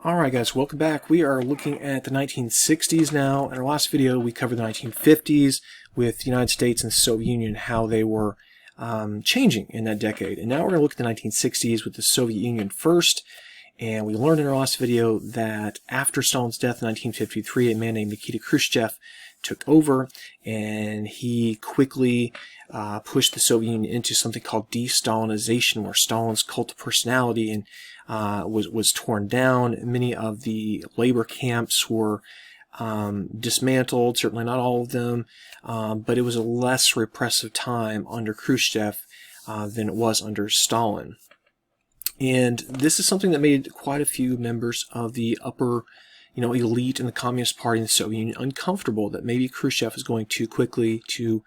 Alright guys, welcome back. We are looking at the 1960s now. In our last video we covered the 1950s with the United States and the Soviet Union, how they were changing in that decade. And now we're going to look at the 1960s with the Soviet Union first. And we learned in our last video that after Stalin's death in 1953, a man named Nikita Khrushchev took over, and he quickly pushed the Soviet Union into something called de-Stalinization, where Stalin's cult of personality and was torn down. Many of the labor camps were dismantled, certainly not all of them, but it was a less repressive time under Khrushchev than it was under Stalin. And this is something that made quite a few members of the upper elite in the Communist Party in the Soviet Union uncomfortable that maybe Khrushchev is going too quickly, too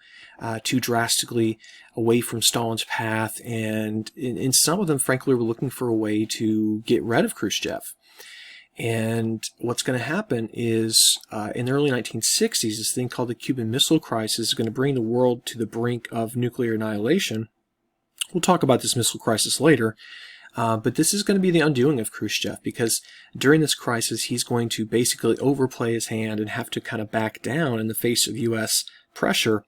drastically away from Stalin's path, and in some of them, frankly, were looking for a way to get rid of Khrushchev. And what's going to happen is, in the early 1960s, this thing called the Cuban Missile Crisis is going to bring the world to the brink of nuclear annihilation. We'll talk about this missile crisis later. But this is going to be the undoing of Khrushchev, because during this crisis he's going to basically overplay his hand and have to kind of back down in the face of U.S. pressure,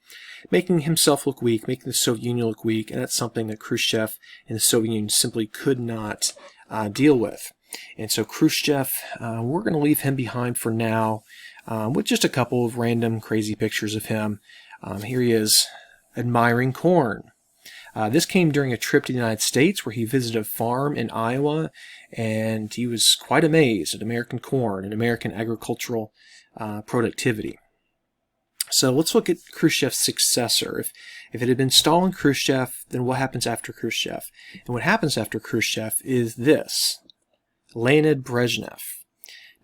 making himself look weak, making the Soviet Union look weak, and that's something that Khrushchev and the Soviet Union simply could not deal with. And so Khrushchev, we're going to leave him behind for now, with just a couple of random crazy pictures of him. Here he is admiring corn. This came during a trip to the United States where he visited a farm in Iowa, and he was quite amazed at American corn and American agricultural productivity. So let's look at Khrushchev's successor. If it had been Stalin Khrushchev, then what happens after Khrushchev? And what happens after Khrushchev is this: Leonid Brezhnev.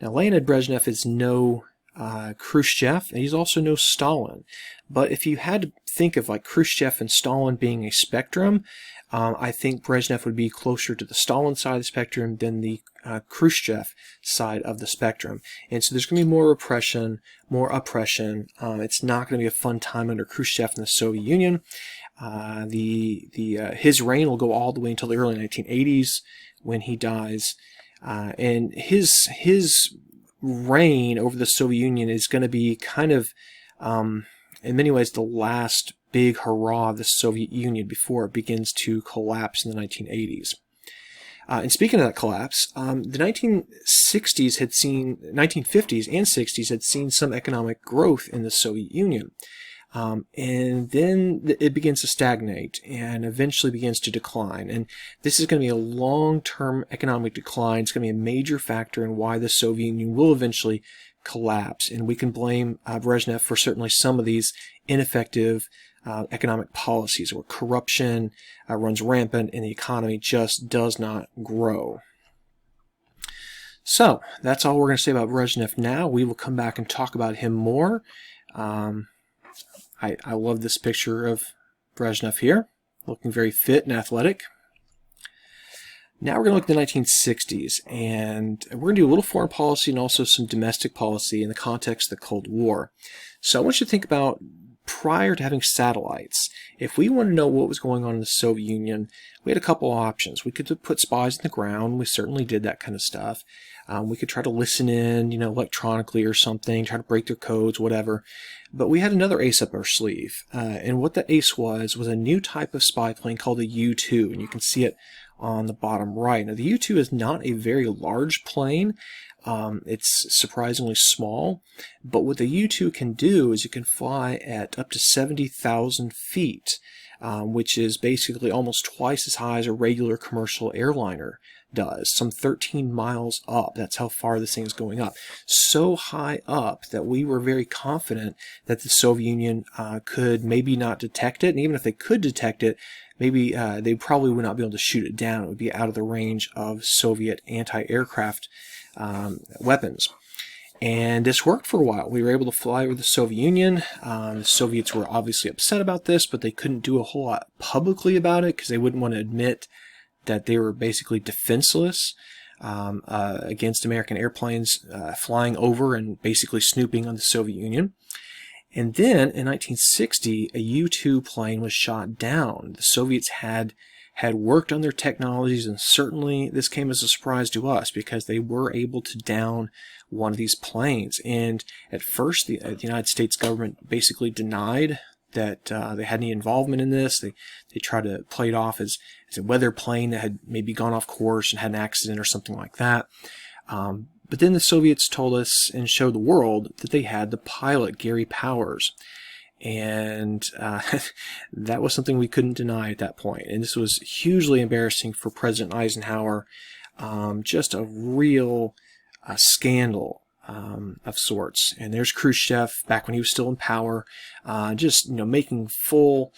Now, Leonid Brezhnev is no Khrushchev, and he's also no Stalin. But if you had to think of like Khrushchev and Stalin being a spectrum, I think Brezhnev would be closer to the Stalin side of the spectrum than the Khrushchev side of the spectrum. And so there's going to be more repression, more oppression. It's not going to be a fun time under Khrushchev and the Soviet Union. His reign will go all the way until the early 1980s when he dies. And his reign over the Soviet Union is going to be kind of, in many ways, the last big hurrah of the Soviet Union before it begins to collapse in the 1980s. And speaking of that collapse, the 1950s and 60s had seen some economic growth in the Soviet Union. And then it begins to stagnate and eventually begins to decline. And this is going to be a long-term economic decline. It's going to be a major factor in why the Soviet Union will eventually collapse. And we can blame Brezhnev for certainly some of these ineffective economic policies, where corruption runs rampant and the economy just does not grow. So that's all we're going to say about Brezhnev now. We will come back and talk about him more. I love this picture of Brezhnev here, looking very fit and athletic. Now we're going to look at the 1960s, and we're going to do a little foreign policy and also some domestic policy in the context of the Cold War. So I want you to think about, prior to having satellites, if we want to know what was going on in the Soviet Union, we had a couple of options. We could put spies in the ground. We certainly did that kind of stuff. We could try to listen in, electronically or something, try to break their codes, whatever. But we had another ace up our sleeve. And what the ace was a new type of spy plane called a U-2. And you can see it on the bottom right. Now, the U-2 is not a very large plane. It's surprisingly small, but what the U-2 can do is it can fly at up to 70,000 feet, which is basically almost twice as high as a regular commercial airliner does, some 13 miles up. That's how far this thing is going up. So high up that we were very confident that the Soviet Union could maybe not detect it, and even if they could detect it, maybe they probably would not be able to shoot it down. It would be out of the range of Soviet anti-aircraft weapons. And this worked for a while. We were able to fly over the Soviet Union. The Soviets were obviously upset about this, but they couldn't do a whole lot publicly about it because they wouldn't want to admit that they were basically defenseless against American airplanes flying over and basically snooping on the Soviet Union. And then in 1960, a U-2 plane was shot down. The Soviets had had worked on their technologies, and certainly this came as a surprise to us because they were able to down one of these planes. And at first, the United States government basically denied that they had any involvement in this. They tried to play it off as a weather plane that had maybe gone off course and had an accident or something like that. But then the Soviets told us and showed the world that they had the pilot, Gary Powers. And that was something we couldn't deny at that point. And this was hugely embarrassing for President Eisenhower. Just a real scandal of sorts. And there's Khrushchev back when he was still in power, just making full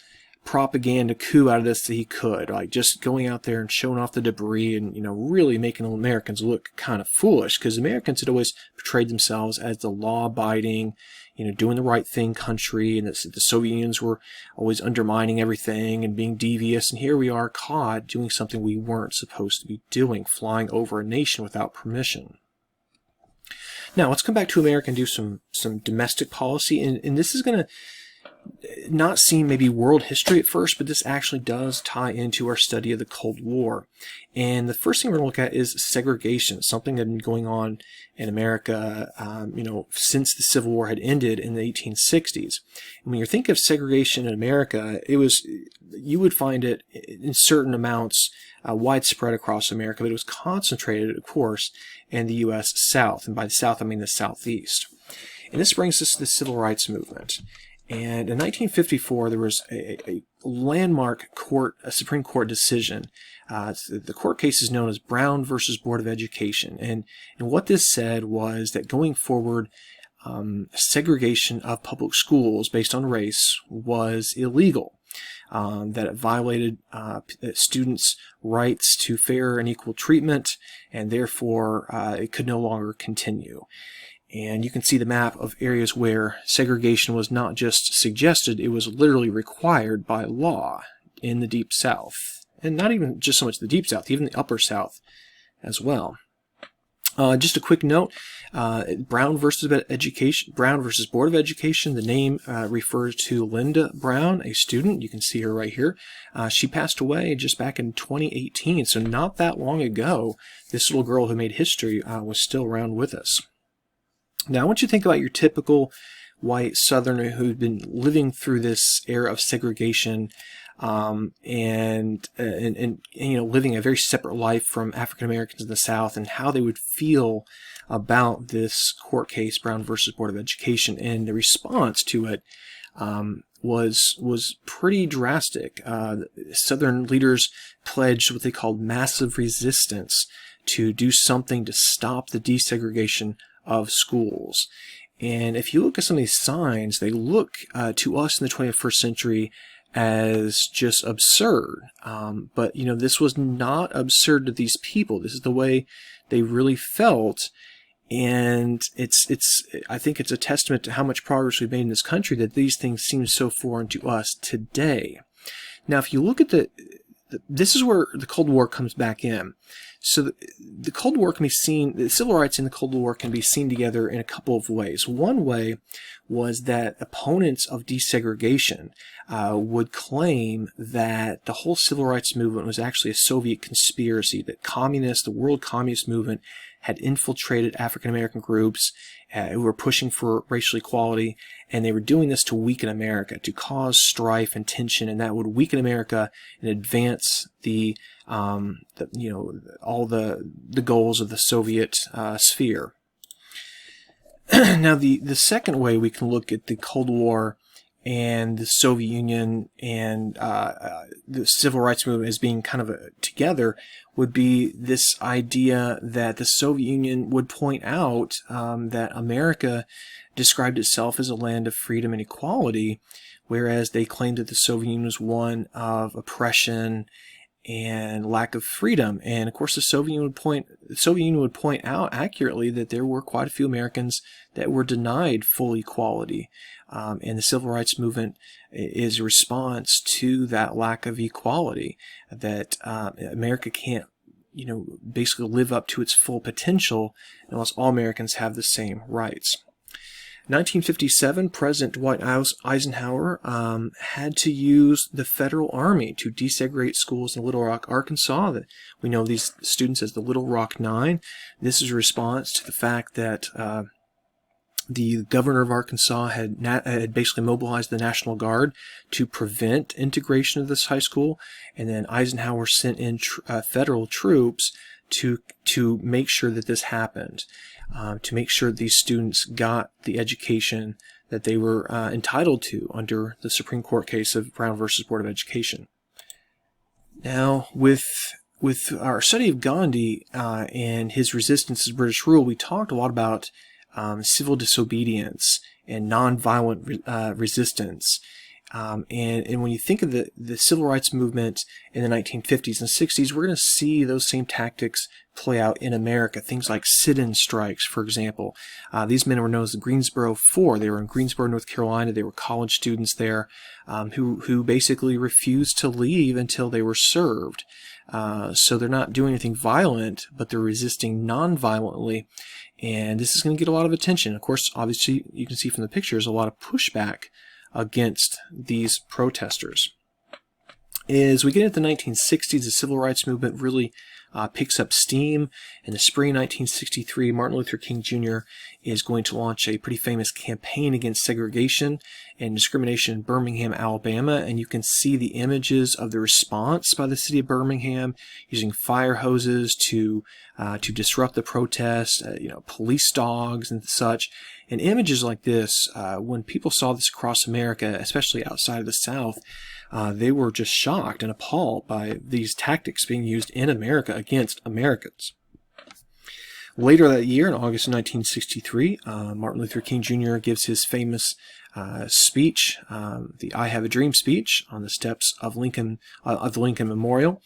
propaganda coup out of this that he could, like just going out there and showing off the debris and really making Americans look kind of foolish, because Americans had always portrayed themselves as the law-abiding, doing the right thing country, and that the Soviet Unions were always undermining everything and being devious. And here we are caught doing something we weren't supposed to be doing, flying over a nation without permission. Now let's come back to America and do some domestic policy, and this is going to not seem maybe world history at first, but this actually does tie into our study of the Cold War. And the first thing we're going to look at is segregation, something that had been going on in America, since the Civil War had ended in the 1860s. And when you think of segregation in America, you would find it in certain amounts widespread across America, but it was concentrated, of course, in the U.S. South. And by the South, I mean the Southeast. And this brings us to the Civil Rights Movement. And in 1954, there was a landmark Supreme Court decision. The court case is known as Brown versus Board of Education. And what this said was that going forward, segregation of public schools based on race was illegal, that it violated students' rights to fair and equal treatment, and therefore it could no longer continue. And you can see the map of areas where segregation was not just suggested, it was literally required by law in the Deep South. And not even just so much the Deep South, even the Upper South as well. Just a quick note, Brown versus Board of Education, the name refers to Linda Brown, a student. You can see her right here. She passed away just back in 2018, so not that long ago. This little girl who made history was still around with us. Now, I want you to think about your typical white Southerner who'd been living through this era of segregation, and living a very separate life from African Americans in the South, and how they would feel about this court case, Brown versus Board of Education. And the response to it was pretty drastic. Southern leaders pledged what they called massive resistance to do something to stop the desegregation of schools. And if you look at some of these signs, they look to us in the 21st century as just absurd. But this was not absurd to these people. This is the way they really felt. And I think it's a testament to how much progress we've made in this country that these things seem so foreign to us today. Now, if you look at this is where the Cold War comes back in. So the Cold War can be seen, the civil rights in the Cold War can be seen together in a couple of ways. One way was that opponents of desegregation would claim that the whole civil rights movement was actually a Soviet conspiracy, that the world communist movement had infiltrated African American groups who were pushing for racial equality, and they were doing this to weaken America, to cause strife and tension, and that would weaken America and advance all the goals of the Soviet sphere. Now, the second way we can look at the Cold War and the Soviet Union and the civil rights movement as being kind of together would be this idea that the Soviet Union would point out that America described itself as a land of freedom and equality, whereas they claimed that the Soviet Union was one of oppression and lack of freedom. And of course, the Soviet Union would point out accurately that there were quite a few Americans that were denied full equality. And the civil rights movement is a response to that lack of equality, that America can't, basically live up to its full potential unless all Americans have the same rights. 1957, President Dwight Eisenhower had to use the federal army to desegregate schools in Little Rock, Arkansas. That we know these students as the Little Rock Nine. This is a response to the fact that the governor of Arkansas had basically mobilized the National Guard to prevent integration of this high school, and then Eisenhower sent in federal troops to make sure that this happened, to make sure these students got the education that they were entitled to under the Supreme Court case of Brown versus Board of Education. Now, with our study of Gandhi and his resistance to British rule, we talked a lot about civil disobedience and nonviolent resistance. And when you think of the civil rights movement in the 1950s and 60s, we're going to see those same tactics play out in America. Things like sit-in strikes, for example. These men were known as the Greensboro Four. They were in Greensboro, North Carolina. They were college students there who basically refused to leave until they were served. So they're not doing anything violent, but they're resisting non-violently. And this is going to get a lot of attention. Of course, obviously, you can see from the pictures a lot of pushback against these protesters. As we get into the 1960s, the civil rights movement really picks up steam. In the spring of 1963, Martin Luther King Jr. is going to launch a pretty famous campaign against segregation and discrimination in Birmingham, Alabama, and you can see the images of the response by the city of Birmingham using fire hoses to disrupt the protest, police dogs and such. And images like this, when people saw this across America, especially outside of the South, they were just shocked and appalled by these tactics being used in America against Americans. Later that year, in August of 1963, Martin Luther King Jr. gives his famous speech, the "I Have a Dream" speech, on the steps of the Lincoln Memorial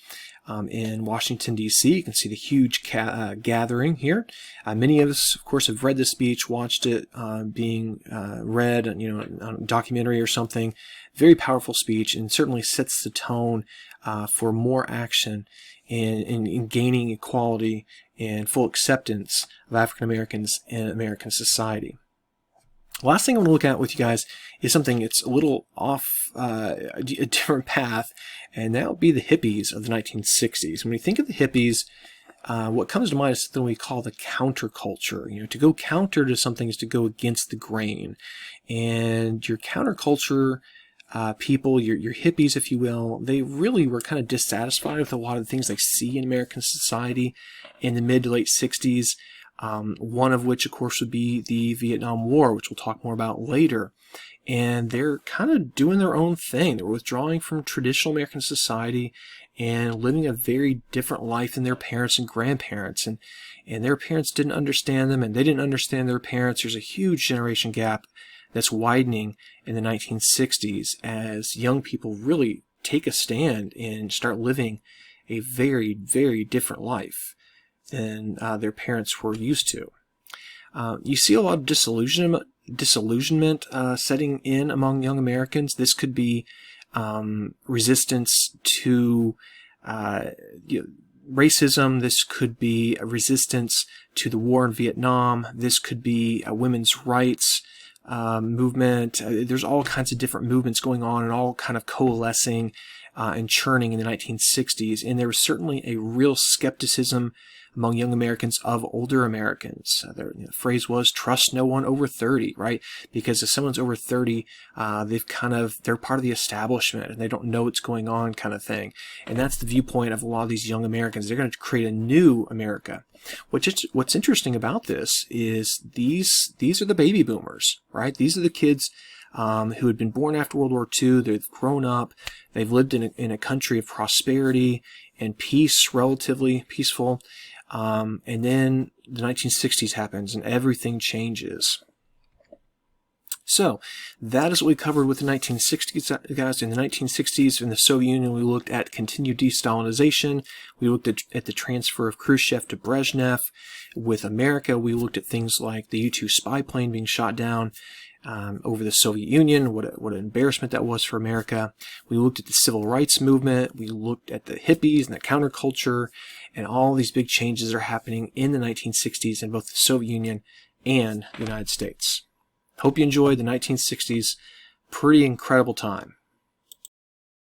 in Washington, D.C. You can see the huge gathering here. Many of us, of course, have read this speech, watched it being read, on a documentary or something. Very powerful speech, and certainly sets the tone for more action in gaining equality and full acceptance of African Americans in American society. Last thing I want to look at with you guys is something that's a little off a different path, and that would be the hippies of the 1960s. When we think of the hippies, what comes to mind is something we call the counterculture. To go counter to something is to go against the grain. And your counterculture people, your hippies, if you will, they really were kind of dissatisfied with a lot of the things they see in American society in the mid to late 60s. One of which, of course, would be the Vietnam War, which we'll talk more about later. And they're kind of doing their own thing. They're withdrawing from traditional American society and living a very different life than their parents and grandparents. And their parents didn't understand them, and they didn't understand their parents. There's a huge generation gap that's widening in the 1960s as young people really take a stand and start living a very, very different life than their parents were used to. You see a lot of disillusionment setting in among young Americans. This could be resistance to racism. This could be a resistance to the war in Vietnam. This could be a women's rights movement. There's all kinds of different movements going on and all kind of coalescing and churning in the 1960s. And there was certainly a real skepticism among young Americans of older Americans. The phrase was, trust no one over 30, right? Because if someone's over 30, they're part of the establishment and they don't know what's going on, kind of thing. And that's the viewpoint of a lot of these young Americans. They're going to create a new America. What's interesting about this is these are the baby boomers, right? These are the kids who had been born after World War II. They've grown up. They've lived in a country of prosperity and peace, relatively peaceful. And then the 1960s happens and everything changes. So that is what we covered with the 1960s, guys. In the 1960s, in the Soviet Union, we looked at continued de-Stalinization. We looked at the transfer of Khrushchev to Brezhnev. With America, we looked at things like the U-2 spy plane being shot down over the Soviet Union. What an embarrassment that was for America. We looked at the civil rights movement. We looked at the hippies and the counterculture and all these big changes that are happening in the 1960s in both the Soviet Union and the United States. Hope you enjoyed the 1960s. Pretty incredible time.